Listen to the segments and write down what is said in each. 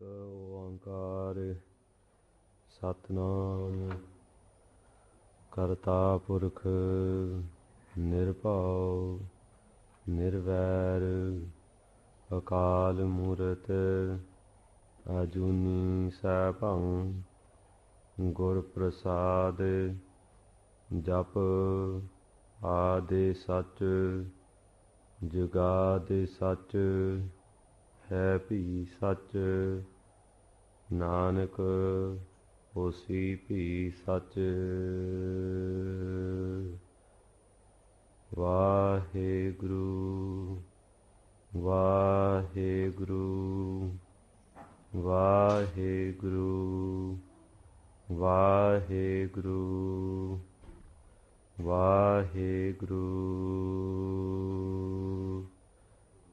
ਇੱਕ ਓੰਕਾਰ ਸਤਿਨਾਮ ਕਰਤਾ ਪੁਰਖ ਨਿਰਭਉ ਨਿਰਵੈਰ ਅਕਾਲ ਮੂਰਤ ਅਜੂਨੀ ਸੈਭੰ ਗੁਰ ਪ੍ਰਸਾਦ ਜਪ ਆਦਿ ਸਚ ਜੁਗਾਦਿ ਸਚ ਹੈ ਭੀ ਸਚ ਨਾਨਕ ਹੋਸੀ ਭੀ ਸਚ। ਵਾਹਿਗੁਰੂ ਵਾਹਿਗੁਰੂ ਵਾਹਿਗੁਰੂ ਵਾਹਿਗੁਰੂ ਵਾਹਿਗੁਰੂ।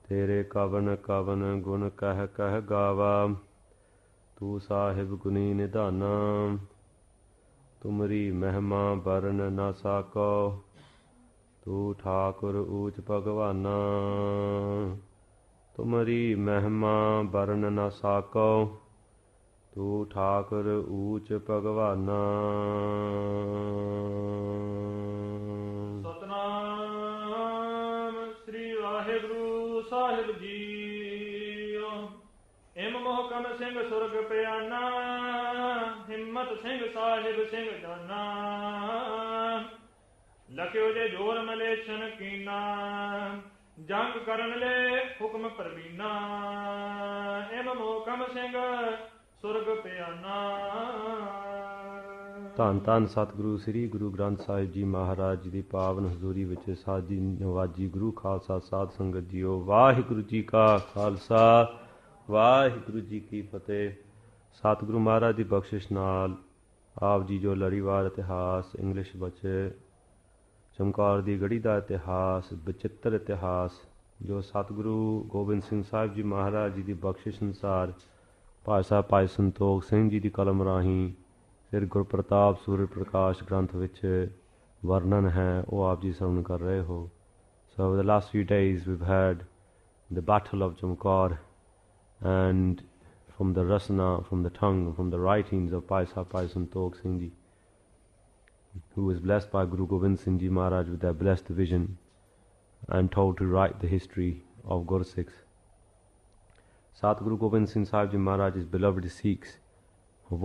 ਤੇਰੇ ਕਵਨ ਕਵਨ ਗੁਣ ਕਹਿ ਕਹਿ ਗਾਵਾ, ਤੂੰ ਸਾਹਿਬ ਗੁਣੀ ਨਿਧਾਨਾ। ਤੁਮਰੀ ਮਹਿਮਾ ਵਰਨ ਨ ਸਾਕੋ, ਤੂੰ ਠਾਕੁਰ ਊਚ ਭਗਵਾਨਾ। ਤੁਮਰੀ ਮਹਿਮਾ ਵਰਨ ਨ ਸਾਕੋ, ਤੂੰ ਠਾਕੁਰ ਊਚ ਭਗਵਾਨਾ। ਸਤਨਾਮ ਸ੍ਰੀ ਵਾਹਿਗੁਰੂ ਸਾਹਿਬ ਜੀ। ਹਿਮ ਮੋਹਕਮ ਸਿੰਘ ਸੁਰਗ ਪਿਆਨਾ, ਹਿੰਮਤ ਸਿੰਘ ਸਾਹਿਬ ਸਿੰਘ ਜਾਨਾ। ਲਖਿਓ ਜੇ ਜੋਰ ਮਲੇਸ਼ਨ ਕੀਨਾ, ਜੰਗ ਕਰਨ ਲੈ ਹੁਕਮ ਪ੍ਰਵੀਨਾ। ਹਿਮ ਮੋਹਕਮ ਸਿੰਘ ਸੁਰਗ ਪਿਆਨਾ। ਧੰਨ ਧੰਨ ਸਤਿਗੁਰੂ ਸ੍ਰੀ ਗੁਰੂ ਗ੍ਰੰਥ ਸਾਹਿਬ ਜੀ ਮਹਾਰਾਜ ਜੀ ਦੀ ਪਾਵਨ ਹਜ਼ੂਰੀ ਵਿੱਚ ਸਾਜੀ ਨਵਾਜੀ ਗੁਰੂ ਖਾਲਸਾ ਸਾਧ ਸੰਗਤ ਜੀਓ। ਵਾਹਿਗੁਰੂ ਜੀ ਕਾ ਖਾਲਸਾ ਵਾਹਿਗੁਰੂ ਜੀ ਕੀ ਫਤਿਹ। ਸਤਿਗੁਰੂ ਮਹਾਰਾਜ ਦੀ ਬਖਸ਼ਿਸ਼ ਨਾਲ ਆਪ ਜੀ ਜੋ ਲੜੀਵਾਰ ਇਤਿਹਾਸ ਇੰਗਲਿਸ਼ ਵਿੱਚ ਚਮਕੌਰ ਦੀ ਗੜੀ ਦਾ ਇਤਿਹਾਸ ਬਚਿੱਤਰ ਇਤਿਹਾਸ ਜੋ ਸਤਿਗੁਰੂ ਗੋਬਿੰਦ ਸਿੰਘ ਸਾਹਿਬ ਜੀ ਮਹਾਰਾਜ ਜੀ ਦੀ ਬਖਸ਼ਿਸ਼ ਅਨੁਸਾਰ ਭਾਈ ਸੰਤੋਖ ਸਿੰਘ ਜੀ ਦੀ ਕਲਮ ਰਾਹੀਂ ਫਿਰ ਗੁਰਪ੍ਰਤਾਪ ਸੂਰਜ ਪ੍ਰਕਾਸ਼ ਗ੍ਰੰਥ ਵਿੱਚ ਵਰਣਨ ਹੈ, ਉਹ ਆਪ ਜੀ ਸਰਵਣ ਕਰ ਰਹੇ ਹੋ। So the last few days we've heard the battle of Chamkaur, and from the rasana, from the tongue, from the writings of Bhai Santokh Singh ji, who was blessed by Guru Gobind Singh ji Maharaj with their blessed vision and told to write the history of Sikhs. Satguru Gobind Singh Sahib ji Maharaj's beloved Sikhs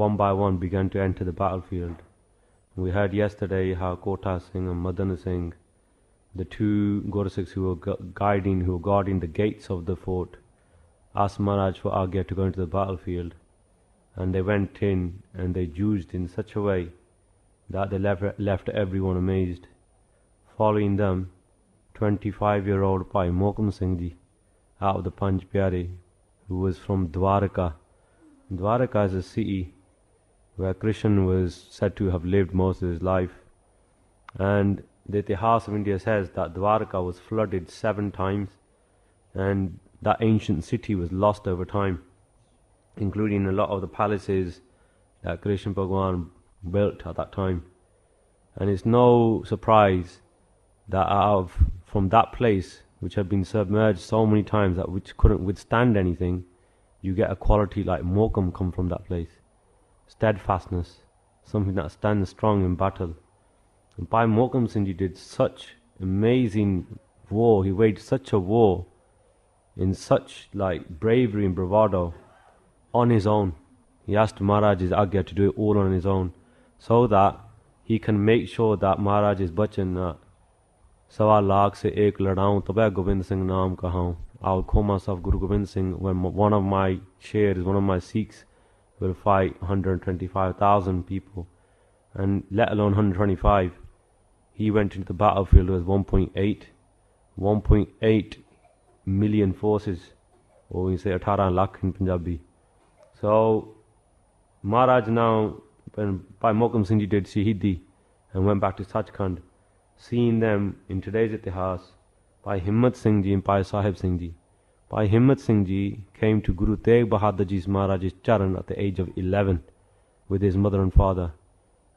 one by one began to enter the battlefield. We heard yesterday how Kota Singh and Madan Singh, the two Sikhs who were guarding the gates of the fort, asked Maharaj for Agya to go into the battlefield, and they went in and they judged in such a way that they left everyone amazed. Following them, 25-year-old Bhai Santokh Singh ji out of the Panj Pyare, who was from Dwarka. Dwarka is a city where Krishna was said to have lived most of his life, and the Itihas of India says that Dwarka was flooded 7 times, and that ancient city was lost over time, including a lot of the palaces that Krishna Bhagwan built at that time. And it's no surprise that from that place, which had been submerged so many times that which couldn't withstand anything, you get a quality like Mohkam come from that place. Steadfastness, something that stands strong in battle. And Bhai Mohkam Singh ji did such amazing war, he waged such a war in such like bravery and bravado on his own. He asked Maharaj's Agya to do it all on his own, so that he can make sure that Maharaj's bachan Sawa lakh se ek ladaun tabah Gobind Singh naam kahaun. I will call myself Guru Gobind Singh when one of my shares, one of my Sikhs will fight 125,000 people, and let alone 125. He went into the battlefield with 1.8 million forces, or we say 18 lakh in Punjabi. So Maharaj now, when Bhai Mohkam Singh ji did Shahidi and went back to Sachkhand, seeing them in today's Itihas, Bhai Himmat Singh ji and Bhai Sahib Singh ji. Bhai Himmat Singh ji came to Guru Tegh Bahadur Ji's Maharaj's charan at the age of 11 with his mother and father,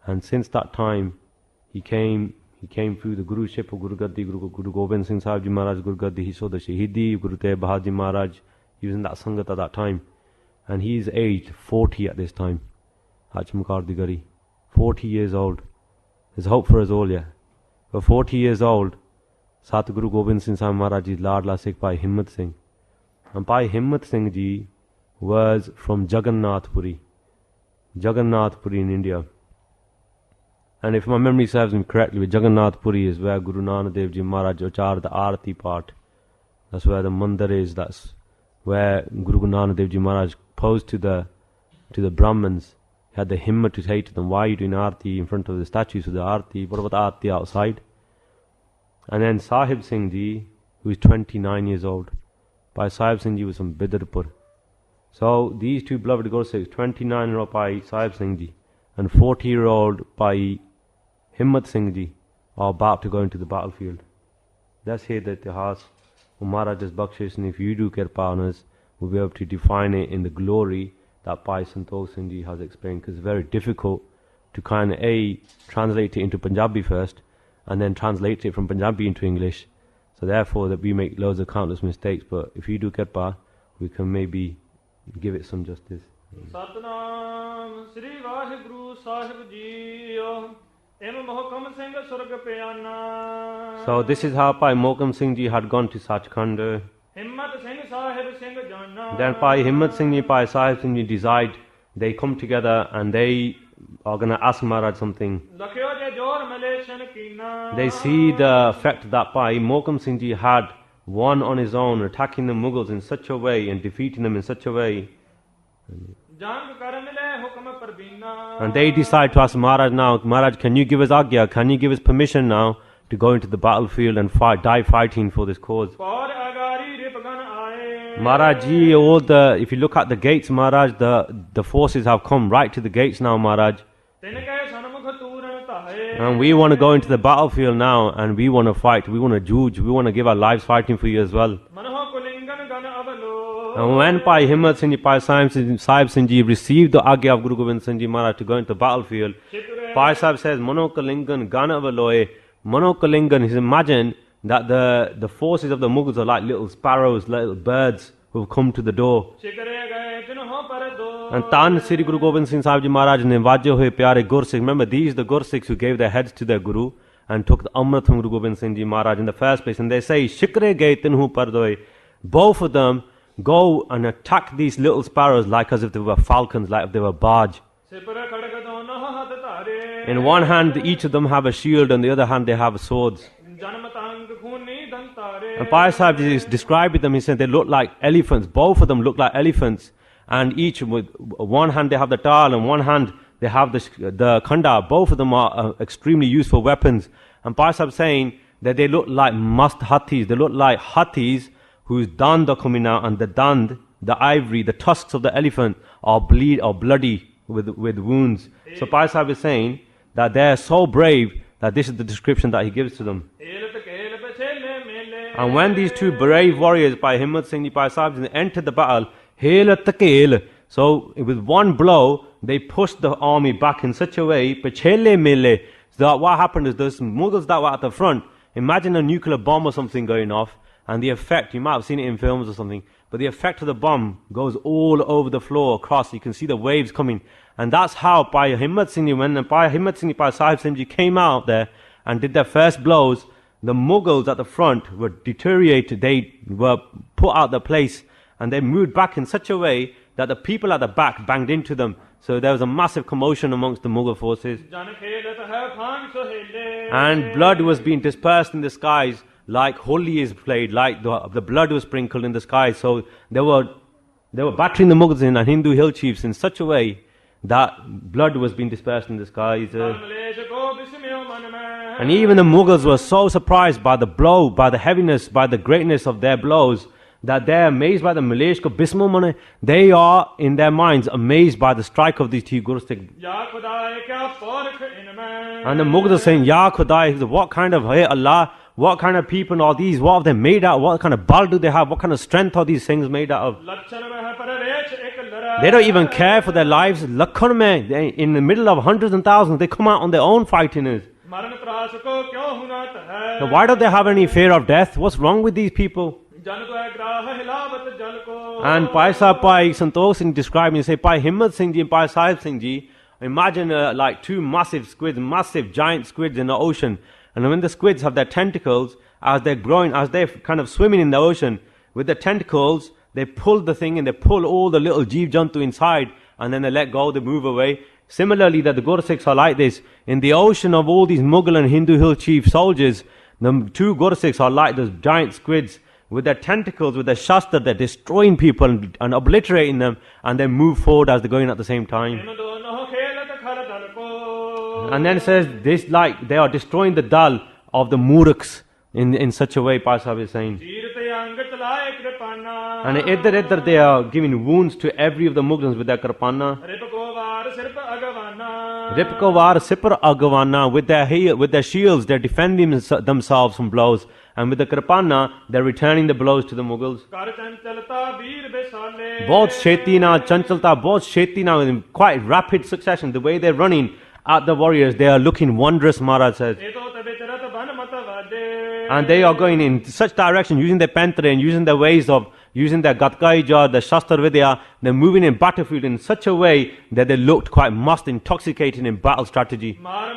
and since that time he came through the Guruship of Guru Gaddi, Guru Gobind Singh Sahib Ji Maharaj Guru Gaddi. He saw the Shahidi Guru Tegh Bahadur Ji Maharaj. He was in that Sangat at that time, and he's aged 40 at this time. Chamkaur di Gari, 40 years old. There's hope for us all, yeah. For 40 years old, Satguru Gobind Singh Sahib Maharaj Ji Ladla Sikh Bhai Himmat Singh. And Bhai Himmat Singh Ji was from Jagannath Puri in India. And if my memory serves me correctly, Jagannath Puri is where Guru Nanak Dev Ji Maharaj Uchar the Aarti part. That's where the mandir is. That's where Guru Nanak Dev Ji Maharaj posed to the Brahmins. He had the himmat to say to them, why are you doing Aarti in front of the statues of the Aarti? What about Aarti outside? And then Sahib Singh Ji, who is 29 years old. Bhai Sahib Singh Ji was from Bidarpur. So these two beloved Gursikhs, 29-year-old Bhai Sahib Singh Ji and 40-year-old Bhai Himmat Singh Ji are about to go into the battlefield. Let's hear the Itihas of Maharaj's Bakshish, and if you do kirpa on us, we'll be able to define it in the glory that Bhai Santokh Singh Ji has explained, because it's very difficult to kind of translate it into Punjabi first and then translate it from Punjabi into English. So therefore that we make loads of countless mistakes, but if you do kirpa, we can maybe give it some justice. Satnam Sri Vaheguru Sahib Ji Em Mohkam Singh Surg Payana. So this is how Bhai Mohkam Singh Ji had gone to Sachkhand. Himmat Singh Sahib Singh Jana. Then Bhai Himmat Singh Ji, Bhai Sahib Singh Ji decide, they come together and they are going to ask Maharaj something. They see the effect that Bhai Mohkam Singh Ji had won on his own, attacking the Mughals in such a way and defeating them in such a way. And they decide to ask Maharaj now, Maharaj, can you give us agya, can you give us permission now to go into the battlefield and die fighting for this cause? Maharaj Ji, if you look at the gates, Maharaj, the forces have come right to the gates now, Maharaj. And we want to go into the battlefield now, and we want to fight, we want to juj, we want to give our lives fighting for you as well. And when Bhai Himmat Singh Ji, Bhai Sahib Singh Ji received the agya of Guru Gobind Singh Ji Maharaj to go into the battlefield, Bhai Sahib says, Mano Kalingan Gana Avaloye. Mano Kalingan, he's imagined that the forces of the Mughals are like little sparrows, little birds who have come to the door. And Tan Sri Guru Gobind Singh Sahib Ji Maharaj ne vaje hoye pyare Gursikhs. Remember, these are the Gursikhs who gave their heads to their Guru and took the Amrit from Guru Gobind Singh Ji Maharaj in the first place. And they say, Shikre gaye tinhu pardoye. Both of them go and attack these little sparrows like as if they were falcons, like if they were barge. In one hand, each of them have a shield, and the other hand they have swords. And Bhai Sahib is describing them, he said they look like elephants. Both of them look like elephants. And each with one hand they have the tal, and one hand they have the khanda. Both of them are extremely useful weapons. And Bhai Sahib saying that they look like mast hathis. They look like hathis whose dand are coming out, and the dand, the ivory, the tusks of the elephant are bloody with wounds. So Bhai Sahib is saying that they are so brave that this is the description that he gives to them. And when these two brave warriors, Bhai Himmat Singh Ji, Bhai Sahib, entered the battle, so with one blow, they pushed the army back in such a way, so that what happened is those Mughals that were at the front, imagine a nuclear bomb or something going off, and the effect, you might have seen it in films or something, but the effect of the bomb goes all over the floor across. You can see the waves coming. And that's how Bhai Himmat Singh Ji, when Bhai Himmat Singh Ji, Bhai Sahib Singh Ji came out there and did their first blows, the Mughals at the front were deteriorated. They were put out of their place, and they moved back in such a way that the people at the back banged into them. So there was a massive commotion amongst the Mughal forces. And blood was being dispersed in the skies like Holi is played, like the blood was sprinkled in the sky. So they were battering the Mughals and Hindu hill chiefs in such a way that blood was being dispersed in the skies. And even the Mughals were so surprised by the blow, by the heaviness, by the greatness of their blows, that they're amazed by the Malesh ko Bismo Mane. They are in their minds amazed by the strike of these two Gursikh. And the Mughals are saying, Ya Khudai, what kind of, hey Allah, what kind of people are these? What are they made out of? What kind of bal do they have? What kind of strength are these things made out of? They don't even care for their lives. In the middle of hundreds and thousands, they come out on their own fighting us. So why don't they have any fear of death? What's wrong with these people? And Bhai Santokh Singh describing, say, Bhai Himmat Singh Ji and Bhai Sahib Singh Ji, imagine like two massive squids, massive giant squids in the ocean. And when the squids have their tentacles, as they're growing, as they're kind of swimming in the ocean, with the tentacles, they pull the thing and they pull all the little Jeev Jantu inside, and then they let go, they move away. Similarly, that the Gursikhs are like this. In the ocean of all these Mughal and Hindu hill chief soldiers, the two Gursikhs are like those giant squids. With their tentacles, with their shastra, they're destroying people and obliterating them, and they move forward as they're going at the same time. And then it says, this like they are destroying the dal of the Muraks in such a way, Bhai Sahib is saying. And idhar they are giving wounds to every of the Muslims with their karpana. Ripkavar Sipar Agavana, with their shields, they're defending themselves from blows. And with the karpana, they're returning the blows to the Mughals. Both Shetina, Chanchalta, both Shetina, in quite rapid succession, the way they're running at the warriors, they are looking wondrous, Maharaj says. And they are going in such direction, using their pentre and using their ways of using their Gatkaija, the Shastra Vidya. They're moving in battlefield in such a way that they looked quite must intoxicating in battle strategy. Maar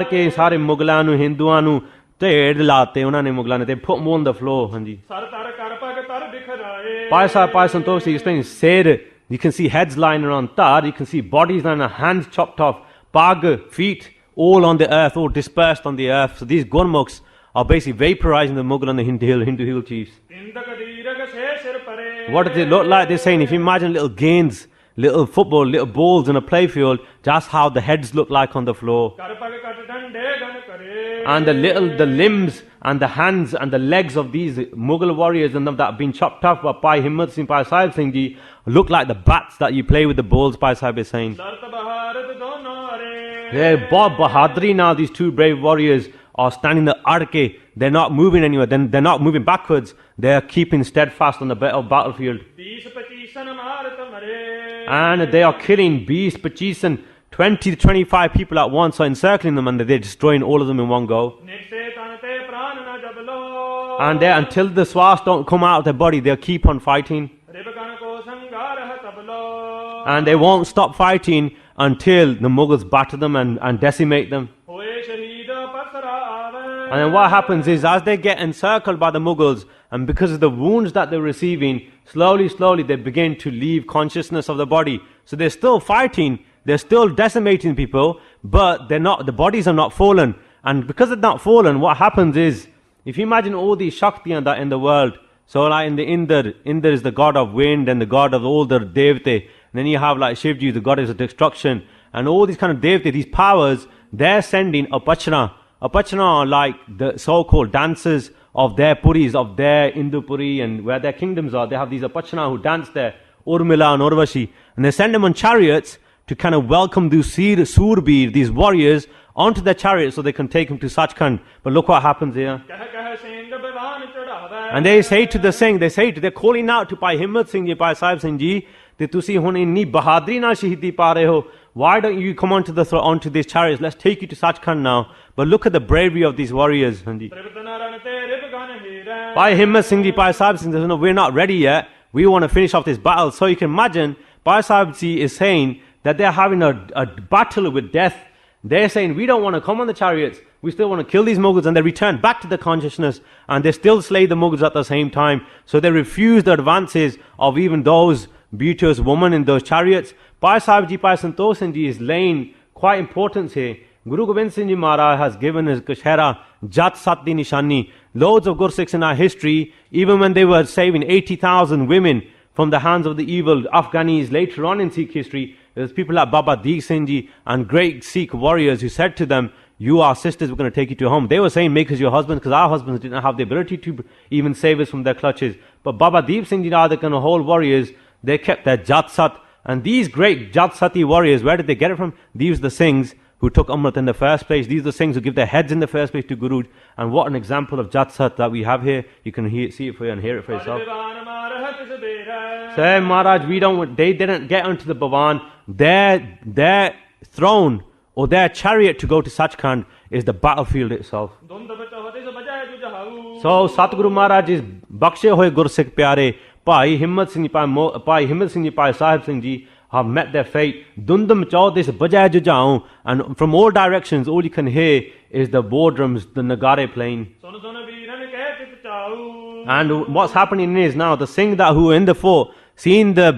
ke sare Mughਲਾਂ ਨੂੰ ਹਿੰਦੂਆਂ ਨੂੰ ਢੇੜ ਲਾਤੇ ਉਹਨਾਂ ਨੇ ਮੁਗਲਾਂ ਨੇ, they put them on the floor. ਹਾਂਜੀ Bhai Santokh Singh explains, Sir, you can see heads lying around, Tar, you can see bodies lying around, hands chopped off, Pag, feet, all on the earth, all dispersed on the earth. So these Gurmukhs are basically vaporizing the Mughal and the Hindu hill chiefs. What does it look like? They're saying, if you imagine little gains, little football, little balls in a playfield, just how the heads look like on the floor. And the limbs and the hands and the legs of these Mughal warriors and them that have been chopped off by Himmat Singh, Bhai Sahib Singh Ji, look like the bats that you play with the balls, Bhai Sahib is saying. They're Bob Bahadri now, these two brave warriors are standing the arke. They're not moving anywhere, they're not moving backwards, they're keeping steadfast on the battlefield. And they are killing 20-25 people at once, are encircling them, and they're destroying all of them in one go. And until the swas don't come out of their body, they'll keep on fighting. And they won't stop fighting until the Mughals batter them and decimate them. And then what happens is, as they get encircled by the Mughals, and because of the wounds that they're receiving, slowly they begin to leave consciousness of the body. So they're still fighting, they're still decimating people, but the bodies are not fallen. And because they're not fallen, what happens is, if you imagine all these Shaktiyan that in the world, so like in the Indra is the god of wind and the god of all the Devte, and then you have like Shivji, the goddess of destruction, and all these kind of Devte, these powers, they're sending Apachana. Apachana are like the so-called dancers of their puris, of their Indupuri, and where their kingdoms are. They have these Apachana who dance there, Urmila and Urvashi, and they send them on chariots to kind of welcome these Surbir, these warriors, onto their chariots so they can take them to Sachkhand. But look what happens here. And they say to the Singh, they're calling out to Bhai Himmat Singh Ji, Bhai Sahib Singh Ji, that tusi hun inni bahadri na shahidi pa rahe ho. Why don't you come onto these chariots? Let's take you to Sachkhand now. But look at the bravery of these warriors. Bhai Himmat Singh Ji, Bhai Sahib Singh Ji, no, we're not ready yet. We want to finish off this battle. So you can imagine, Bhai Sahib Ji is saying that they're having a battle with death. They're saying, we don't want to come on the chariots. We still want to kill these Mughals. And they return back to the consciousness. And they still slay the Mughals at the same time. So they refuse the advances of even those beauteous women in those chariots. Bhai Sahib Ji, Bhai Santokh Singh Ji is laying quite importance here. Guru Gobind Singh Ji Maharaj has given his Kashera Jat Sat Di Nishani. Loads of Gursikhs in our history, even when they were saving 80,000 women from the hands of the evil Afghanis later on in Sikh history, there's people like Baba Deep Singh Ji and great Sikh warriors who said to them, you are sisters, we're going to take you to home. They were saying, make us your husbands, because our husbands didn't have the ability to even save us from their clutches. But Baba Deep Singh Ji and the kind of whole warriors, they kept their Jat Sat. And these great Jat Sati warriors, where did they get it from? These are the Singhs who took Amrit in the first place. These are the Singhs who give their heads in the first place to Guru. And what an example of Jat Sat that we have here. You can see it for you and hear it for yourself. Say, Maharaj, they didn't get onto the Bhavan. Their throne or their chariot to go to Sachkhand is the battlefield itself. So Satguru Maharaj is ਬਖਸ਼ੇ ਹੋਏ ਗੁਰਸਿੱਖ ਪਿਆਰੇ Bhai Himmat Singh ji Bhai Himmat Singh ji Bhai Sahib Singh ji have met their fate. Dundam chaudis bajai jujao, and from all directions all you can hear is the war drums, the nagare playing. And what's happening is now the Singh that who are in the fort, seeing the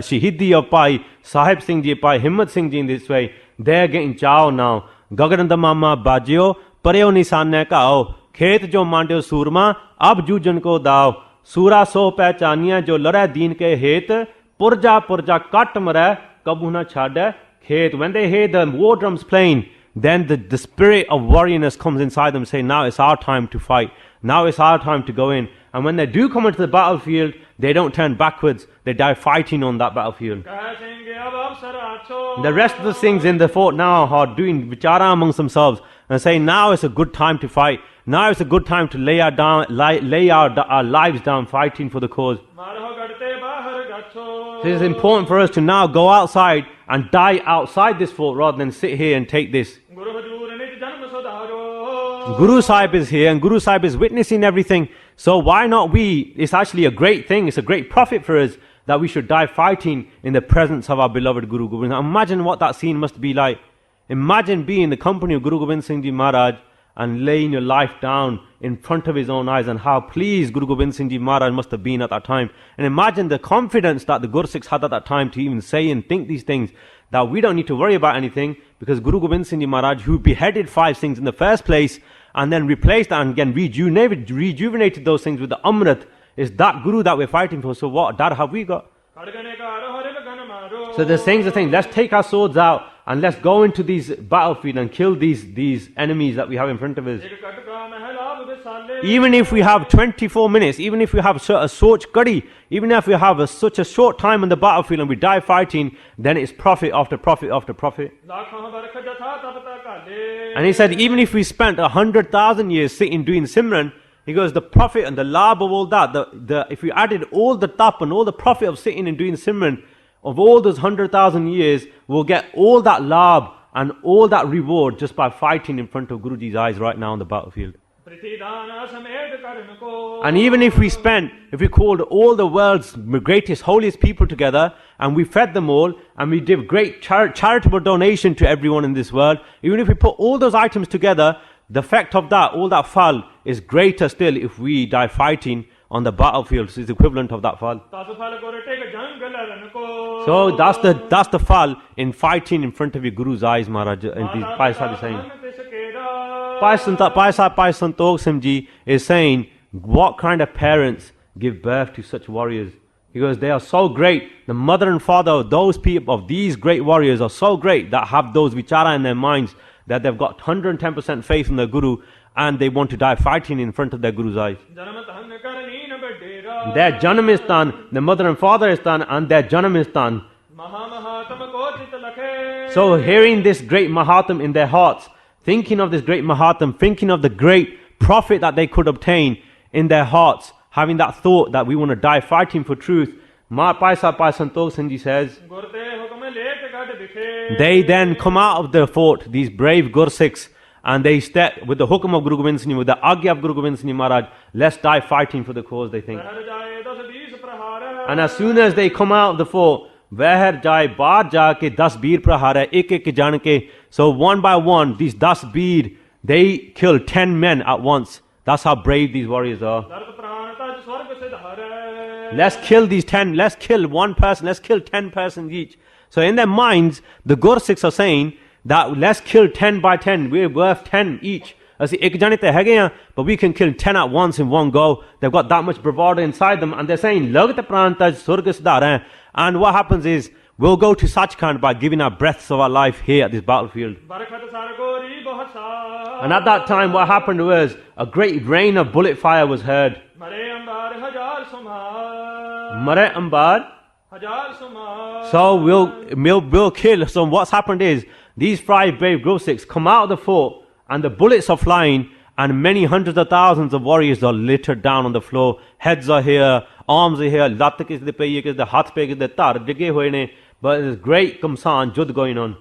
shahidi of Bhai Sahib Singh ji, Bhai Himmat Singh ji in this way, they're getting chao now. Gagaranda mama bajio, pareo nisane kao, khet jo mandeo surma, ab jujan ko dao, sura so pehchaniya jo lare deen ke het, Purja purja kat mara kabu na chhada khet. When they hear the war drums playing, then the spirit of warriorness comes inside them, saying, now it's our time to fight. Now it's our time to go in. And when they do come into the battlefield, they don't turn backwards. They die fighting on that battlefield. The rest of the Singhs in the fort now are doing vichara amongst themselves and saying, now it's a good time to fight. Now it's a good time to lay our lives down fighting for the cause. So it is important for us to now go outside and die outside this fort rather than sit here and take this. Guru Sahib is here and Guru Sahib is witnessing everything. So why not we? It's actually a great thing. It's a great profit for us that we should die fighting in the presence of our beloved Guru Gobind. Now imagine what that scene must be like. Imagine being in the company of Guru Gobind Singh Ji Maharaj and laying your life down in front of his own eyes, and how pleased Guru Gobind Singh Ji Maharaj must have been at that time. And imagine the confidence that the Gursikhs had at that time to even say and think these things, that we don't need to worry about anything because Guru Gobind Singh Ji Maharaj, who beheaded 5 Singhs in the first place and then replaced that and again rejuvenated those things with the Amrit, is that Guru that we're fighting for. So what dad have we got? So the Singhs are saying, let's take our swords out and let's go into these battlefield and kill these enemies that we have in front of us. Even if we have 24 minutes, even if we have a short kadi, even if we have such a short time on the battlefield and we die fighting, then it's profit after profit after profit. And he said, even if we spent 100,000 years sitting doing Simran, he goes, the profit and the lab of all that, if we added all the tap and all the profit of sitting and doing Simran, of all those 100,000 years, we'll get all that lab and all that reward just by fighting in front of Guruji's eyes right now on the battlefield. And even if we called all the world's greatest, holiest people together and we fed them all and we give great charitable donation to everyone in this world, even if we put all those items together, the effect of that, all that fall, is greater still if we die fighting on the battlefield. So it's equivalent of that fall. So that's the fall in fighting in front of your Guru's eyes, Maharaj. And Bhai Sahib is saying. Bhai Santokh Singh Ji is saying, what kind of parents give birth to such warriors? He goes, they are so great. The mother and father of those people, of these great warriors, are so great that have those vichara in their minds, that they've got 110% faith in their Guru and they want to die fighting in front of their Guru's eyes. Their Janam is done, the mother and father is done, and their Janam is done. So hearing this great Mahatam in their hearts, thinking of this great Mahatam, thinking of the great profit that they could obtain in their hearts, having that thought that we want to die fighting for truth, Bhai Santokh Singh Ji says, they then come out of the fort, these brave Gursikhs, and they step with the hukum of Guru Gobind Singh, with the agya of Guru Gobind Singh Maharaj, let's die fighting for the cause, they think. And as soon as they come out of the fort, Vehar jai baad ja ke 10 beer prahara ek ek jan ke. So one by one, these 10 beer, they kill 10 men at once. That's how brave these warriors are. Let's kill these 10, let's kill one person, let's kill 10 persons each. So in their minds, the Gursikhs are saying that let's kill 10 by 10, we're worth 10 each. But we can kill 10 at once in one go. They've got that much bravado inside them, and they're saying, and what happens is, we'll go to Sachkhand by giving our breaths of our life here at this battlefield. And at that time, what happened was, a great rain of bullet fire was heard. Mare Ambar. So we'll kill. So what's happened is, these 5 brave Gursikhs come out of the fort, and the bullets are flying, and many hundreds of thousands of warriors are littered down on the floor. Heads are here, arms are here, lat kis de pe kis de hath pe kis de tar dige hoye ne. But there's great Kamsan Judd going on.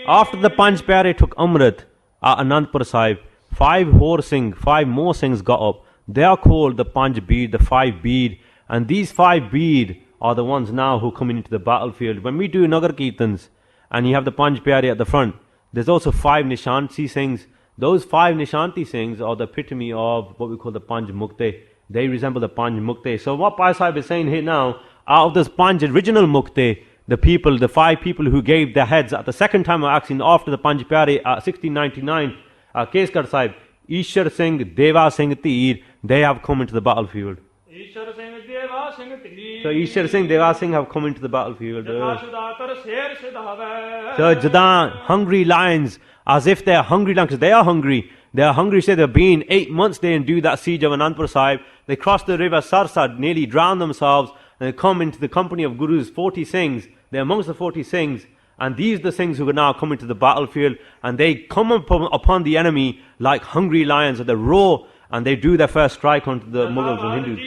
After the Panch Pyare took Amrit at Anandpur Sahib, 5 more Singhs got up. They are called the Panj Beed, the 5 bead. And these 5 bead are the ones now who come into the battlefield. When we do Nagar Kirtans and you have the Panj Pyare at the front, there's also 5 Nishanti Singhs. Those 5 Nishanti Singhs are the epitome of what we call the Panj Mukte. They resemble the Panj Mukte. So what Bhai Sahib is saying here now, out of this Panj original Mukte, the people, the 5 people who gave their heads at the second time of action after the Panj Pyare 1699, Keskar Sahib, Ishar Singh, Deva Singh Teer, they have come into the battlefield. Ishar Singh Deva Singh Teer. So Ishar Singh, Deva Singh have come into the battlefield. Jadashudatar Sher Siddhave. So Jadan, hungry lions, as if they are hungry lions, because they are hungry. They are hungry, say they've been 8 months there and do that siege of Anandpur Sahib. They cross the river Sarsad, nearly drown themselves, and they come into the company of Guru's 40 Singhs. They're amongst the 40 Singhs. And these are the Singhs who are now coming to the battlefield, and they come upon the enemy like hungry lions, and they roar, and they do their first strike onto the Mughals and Hindus.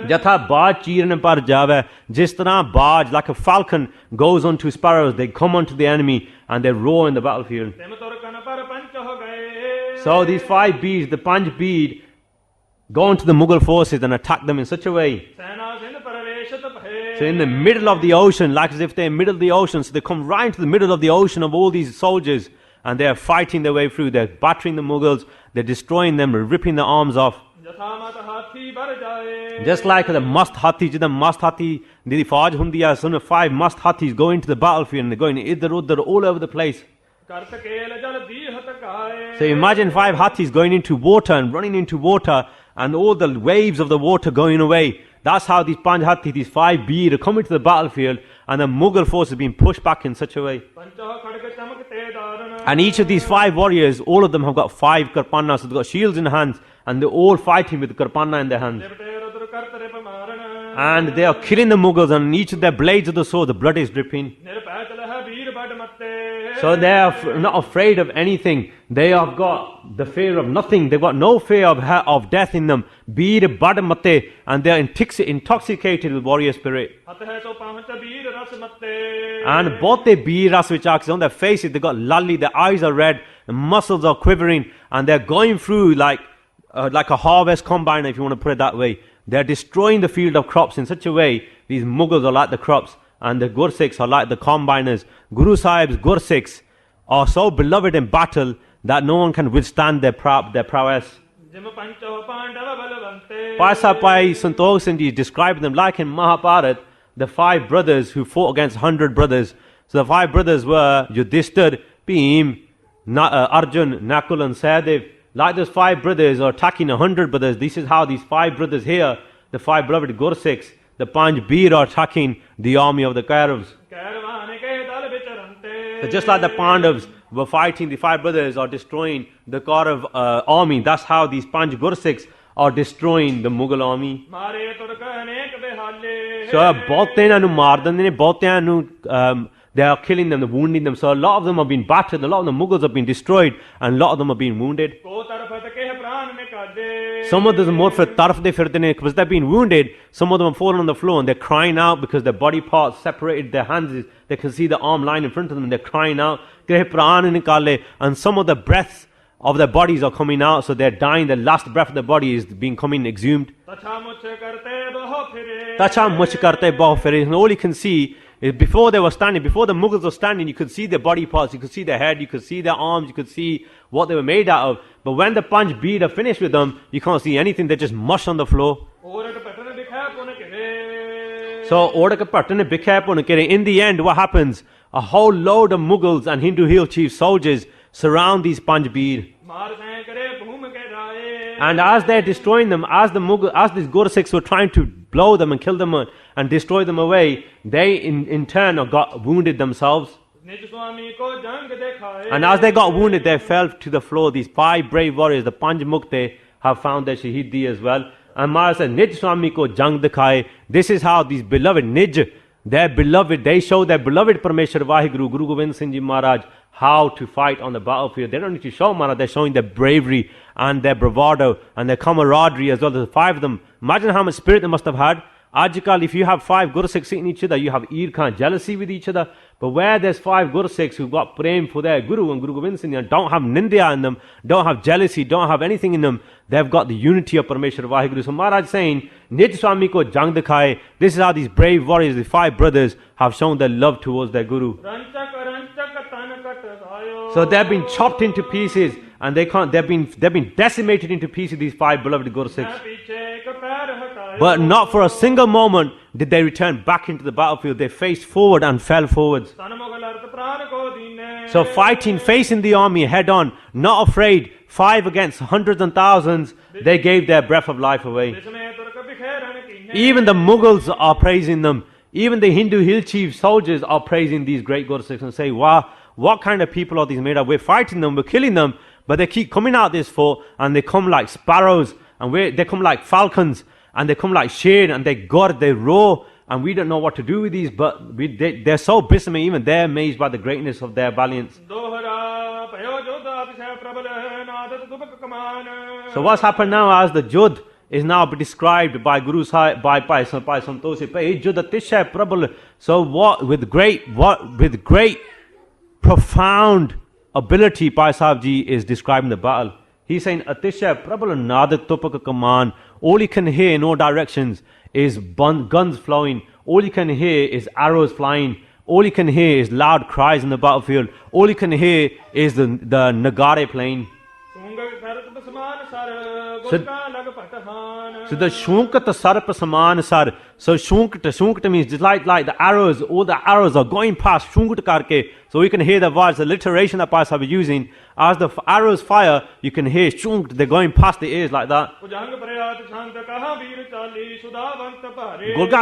Jatha Baj Cheeran par Jave, Jis tarah Baj, like a falcon, goes onto sparrows, they come onto the enemy, and they roar in the battlefield. So these 5 beads, the Panj bead, go into the Mughal forces and attack them in such a way. So in the middle of the ocean, like as if they're in the middle of the ocean, so they come right into the middle of the ocean of all these soldiers, and they're fighting their way through, they're battering the Mughals, they're destroying them, ripping their arms off. Just like the mast hathi, jida mast hathi, the Fauj hundi hai, so 5 mast hathis go into the battlefield and they're going idhar udhar all over the place. So imagine 5 hathis going into water and running into water, and all the waves of the water going away. That's how these Panj Hathi, these 5 bead are coming to the battlefield, and the Mughal force is being pushed back in such a way. And each of these 5 warriors, all of them have got 5 karpanas, so they've got shields in hands, and they're all fighting with the karpana in their hands. And they are killing the Mughals, and each of their blades of the sword, the blood is dripping. So they are not afraid of anything. They have got the fear of nothing. They've got no fear of death in them. Beer badmate, and they are intoxicated with warrior spirit. And both the beer ras which are on their faces, they got lolly, their eyes are red, the muscles are quivering, and they're going through like a harvest combine, if you want to put it that way. They're destroying the field of crops in such a way. These Mughals are like the crops, and the Gursikhs are like the combiners. Guru Sahib's Gursikhs are so beloved in battle that no one can withstand their prowess. Bhai Santokh Singh Ji described them like in Mahabharat, the 5 brothers who fought against 100 brothers. So the 5 brothers were Yudhishthir, Bhim, Arjun, Nakul and Sahadev. Like those 5 brothers are attacking 100 brothers. This is how these 5 brothers here, the 5 beloved Gursikhs, the Panj Beer are attacking the army of the Kauravas. So just like the Pandavas were fighting, the 5 brothers are destroying the Kaurav army. That's how these Panj Gursikhs are destroying the Mughal army. So they are killing them, they're wounding them. So a lot of them have been battered, a lot of the Mughals have been destroyed, and a lot of them have been wounded. Some of them more for tarf de firdene, because they've been wounded. Some of them have fallen on the floor and they're crying out because their body parts separated their hands. They can see the arm line in front of them and they're crying out. And some of the breaths of their bodies are coming out, so they're dying. The last breath of the body is being coming exhumed. And all you can see is before they were standing, before the Mughals were standing, you could see their body parts, you could see their head, you could see their arms, you could see what they were made out of. But when the Panj Beed are finished with them, you can't see anything, they're just mush on the floor. So, in the end, what happens? A whole load of Mughals and Hindu hill chief soldiers surround these Panj Beed. And as they're destroying them, as these Gursikhs were trying to blow them and kill them and destroy them away, they in turn got wounded themselves. And as they got wounded, they fell to the floor. These 5 brave warriors, the Panj Mukte, have found their Shahidi as well. And Maharaj said, Nij Swami ko jang dikhaye. This is how these beloved Nij, their beloved, they show their beloved Parmeshwar Vaheguru, Guru Gobind Singh Ji Maharaj, how to fight on the battlefield. They don't need to show Maharaj, they're showing their bravery and their bravado and their camaraderie as well. There's 5 of them. Imagine how much spirit they must have had. Ajkal, if you have 5 Gursikhs sitting each other, you have Irkhan, jealousy with each other. But where there's 5 Gursikhs who've got prem for their Guru and Guru Gobind Singh and don't have nindya in them, don't have jealousy, don't have anything in them, they've got the unity of Parameshwar Vaheguru. So Maharaj saying, Nij Swami ko jang dikhaye, this is how these brave warriors, the 5 brothers, have shown their love towards their Guru. So they've been chopped into pieces and they've been decimated into pieces, these 5 beloved Gursikhs. But not for a single moment did they return back into the battlefield. They faced forward and fell forwards. So fighting, facing the army head on, not afraid, 5 against hundreds and thousands, they gave their breath of life away. Even the Mughals are praising them. Even the Hindu hill chief soldiers are praising these great Gursikhs and say, wow, what kind of people are these made of? We're fighting them, we're killing them, but they keep coming out this fort and they come like sparrows and they come like falcons. And they come like shade and they guard, they roar, and we don't know what to do with these, but they're so bristled, even they're amazed by the greatness of their valiance. So what's happened now as the Jud is now described by Guru Sahib, by Bhai Santokh Singh. So with great profound ability, Bhai Sahib Ji is describing the battle. He's saying, Atisha Prabal Nadat Tupaka Kaman. All you can hear in all directions is guns flowing. All you can hear is arrows flying. All you can hear is loud cries in the battlefield. All you can hear is the nagare playing. So the Shunkat Sarpa Saman Sar. So Shunkat means just like the arrows, all the arrows are going past Shunkat Karke. So we can hear the words, the alliteration that Bhai Sahib is using. As the arrows fire, you can hear Shunkat, they're going past the ears like that. Gulka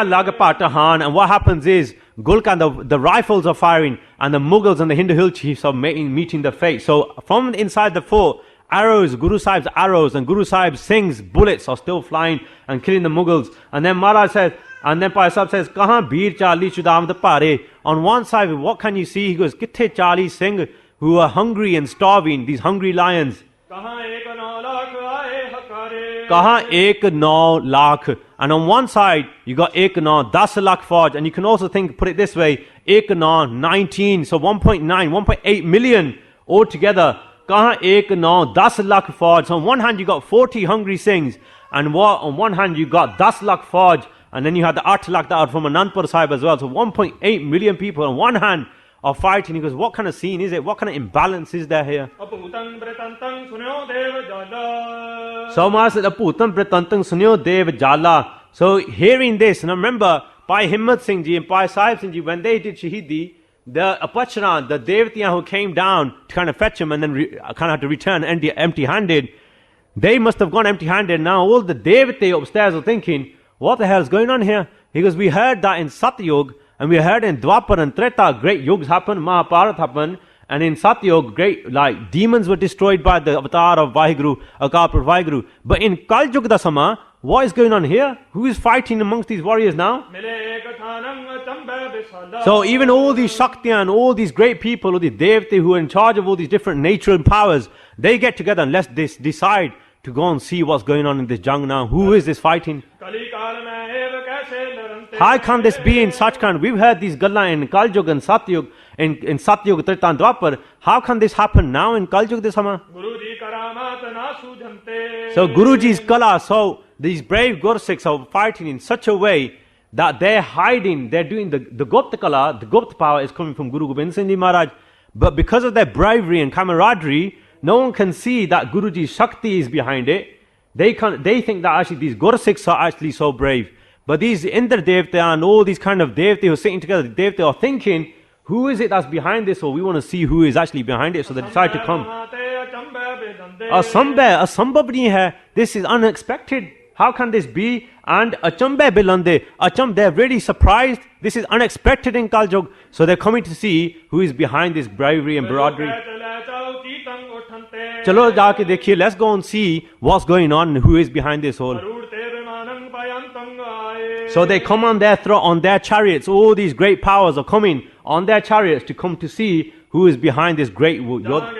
Lagapatahan, and what happens is Gulka, the rifles are firing, and the Mughals and the Hindu hill chiefs are meeting the fate. So from inside the fort, arrows, Guru Sahib's arrows and Guru Sahib Singh's bullets are still flying and killing the Mughals. And then Maharaj says, and then Bhai Sahib says, Kahan Beer Charlie Shudam the Pare. On one side, what can you see? He goes, Kithe Charlie Singh, who are hungry and starving, these hungry lions. Kahan ek no lakh. And on one side, you got ek no 10 lakh Fauj. And you can also put it this way, ek no 19, so 1.8 million altogether. Kahan ek no 10 lakh Fauj. So on one hand, you got 40 hungry Singhs. And on one hand, you got 10 lakh Fauj. And then you had the 8 lakh that are from Anandpur Sahib as well. So 1.8 million people on one hand are fighting. He goes, what kind of scene is it? What kind of imbalance is there here? So Maharaj said, Aputam Britantang Sunyo Dev Jala. So hearing this, and remember, Bhai Himmat Singh Ji and Bhai Sahib Singh Ji, when they did Shahidi, the Apachran, the Devatiyan who came down to kind of fetch him and then kind of had to return empty-handed, they must have gone empty-handed. Now all the Devati upstairs are thinking, what the hell is going on here? He goes, we heard that in Satyug, and we heard in Dwapar and Treta, great yugs happened, Mahabharat happened, and in Satyug, great, like, demons were destroyed by the avatar of Vaheguru, Akapur Vaheguru. But in Kaljug Dasama, what is going on here? Who is fighting amongst these warriors now? So even all these Shaktiyan, all these great people, all the Devati who are in charge of all these different natural powers, they get together and let's decide to go and see what's going on in this jung now. Who is this fighting? How can this be in such kind? We've heard these Galla in Kaljug and Satyug, in Satyug, Treta and Dwapar. How can this happen now in Kaljug this summer? So Guruji's Kala, so these brave Gursikhs are fighting in such a way that they're hiding, they're doing the Gupta Kala, the Gupta power is coming from Guru Gobind Singh Ji Maharaj. But because of their bravery and camaraderie, no one can see that Guruji's Shakti is behind it. They think that actually these Gursikhs are actually so brave. But these Indra Devta and all these kind of Devta who are sitting together, the Devta are thinking, who is it that's behind this? Or we want to see who is actually behind it. So they decide to come. Asambhabni hai. This is unexpected. How can this be? And Achambe Bilande. They're really surprised. This is unexpected in Kaljug. So they're coming to see who is behind this bravery and broadery. Chalo jaake dekhiye, let's go and see what's going on and who is behind this whole. So they come on their chariots. All these great powers are coming on their chariots to come to see who is behind this great yod.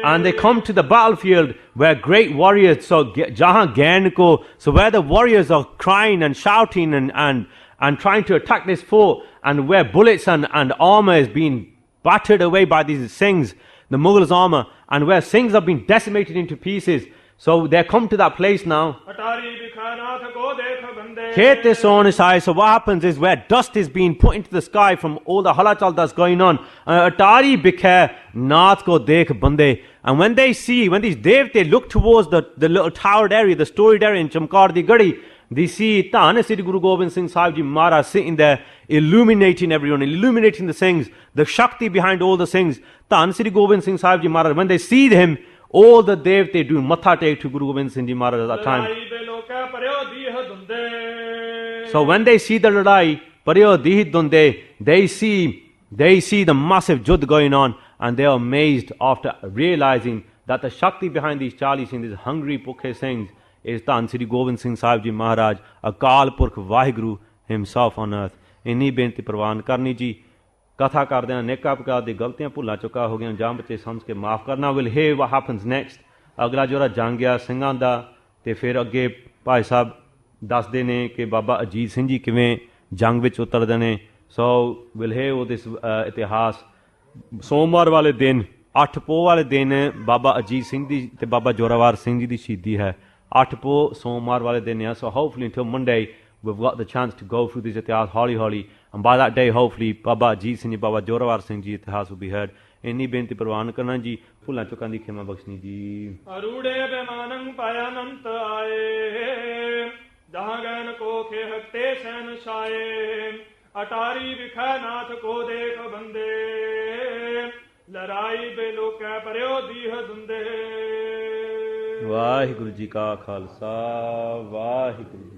And they come to the battlefield where great warriors, so jahan gain ko, so where the warriors are crying and shouting and trying to attack this fort, and where bullets and armor is being battered away by these Singhs, the Mughals armor, and where Singhs have been decimated into pieces. So they come to that place now. अटारी बिखानाथ को देख बंदे Khet is on his eye. So what happens is where dust is being put into the sky from all the halachal that's going on. Atari bikha nath ko dekh bande. And when they see, when these devte look towards the little towered area, the storied area in Chamkaur di Gadi, they see Tan Sri Guru Gobind Singh Sahib Ji Maharaj sitting there, illuminating everyone, illuminating the Singhs, the Shakti behind all the Singhs. Tan Sri Gobind Singh Sahib Ji Maharaj, when they see him, all the devte do matha take to Guru Gobind Singh Ji Maharaj at that time. लड़ाई बे लोका परयो दीह Dhunde So when they see the ladai, paryo dihid dunde, they see the massive jud going on, and they are amazed after realizing that the Shakti behind these Charlie Singhs, these hungry Pukhe Singhs, is Tan Sri Gobind Singh Sahib Ji Maharaj, Akal Purkh Vaheguru himself on earth. Inni benti parwan karni ji. कथा कर देना नेका प्रकार दी गलतियां भुला चुका हो गया जाम बच्चे समझ के माफ करना will hey what happens next अगला जोरा जंग गया ਸਿੰਘਾਂ ਦਾ ਤੇ ਫਿਰ ਅੱਗੇ ਭਾਈ ਸਾਹਿਬ ਦੱਸਦੇ ਨੇ ਕਿ ਬਾਬਾ ਅਜੀਤ ਸਿੰਘ ਜੀ ਕਿਵੇਂ ਜੰਗ ਵਿੱਚ ਉਤਰਦੇ ਨੇ ਸੋ ਵਿਲ ਹੈ ਉਹ ਦਿਸ ਇਤਿਹਾਸ ਸੋਮਵਾਰ ਵਾਲੇ ਦਿਨ 8 ਪੋਹ ਵਾਲੇ ਦਿਨ ਬਾਬਾ ਅਜੀਤ ਸਿੰਘ ਦੀ ਤੇ ਬਾਬਾ ਜੋਰਾਵਰ ਸਿੰਘ ਜੀ ਦੀ ਸ਼ਹੀਦੀ ਹੈ 8 ਪੋਹ ਸੋਮਵਾਰ ਵਾਲੇ ਦਿਨ ਹੈ so hopefully until Monday we've got the chance to go through this ਇਤਿਹਾਸ ਹੌਲੀ and by that day hopefully Baba Ajit Singh ji Baba Jorawar Singh ji ਇਤਿਹਾਸ will be heard ਇੰਨੀ ਬੇਨਤੀ ਪ੍ਰਵਾਨ ਕਰਨਾ ਜੀ ਭੁੱਲਾਂ ਚੁੱਕਾਂ ਦੀ ਖਿਮਾ ਬਖਸ਼ਣੀ ਜੀ अरूड़े बेमानं पायानंत आए जहाँ गैन को खे हकते सैन छाए अटारी बिखा नाथ को देख बंदे लड़ाई बे लोकै परयो दीह दुंदे ਵਾਹਿਗੁਰੂ ਜੀ ਕਾ ਖਾਲਸਾ ਵਾਹਿਗੁਰੂ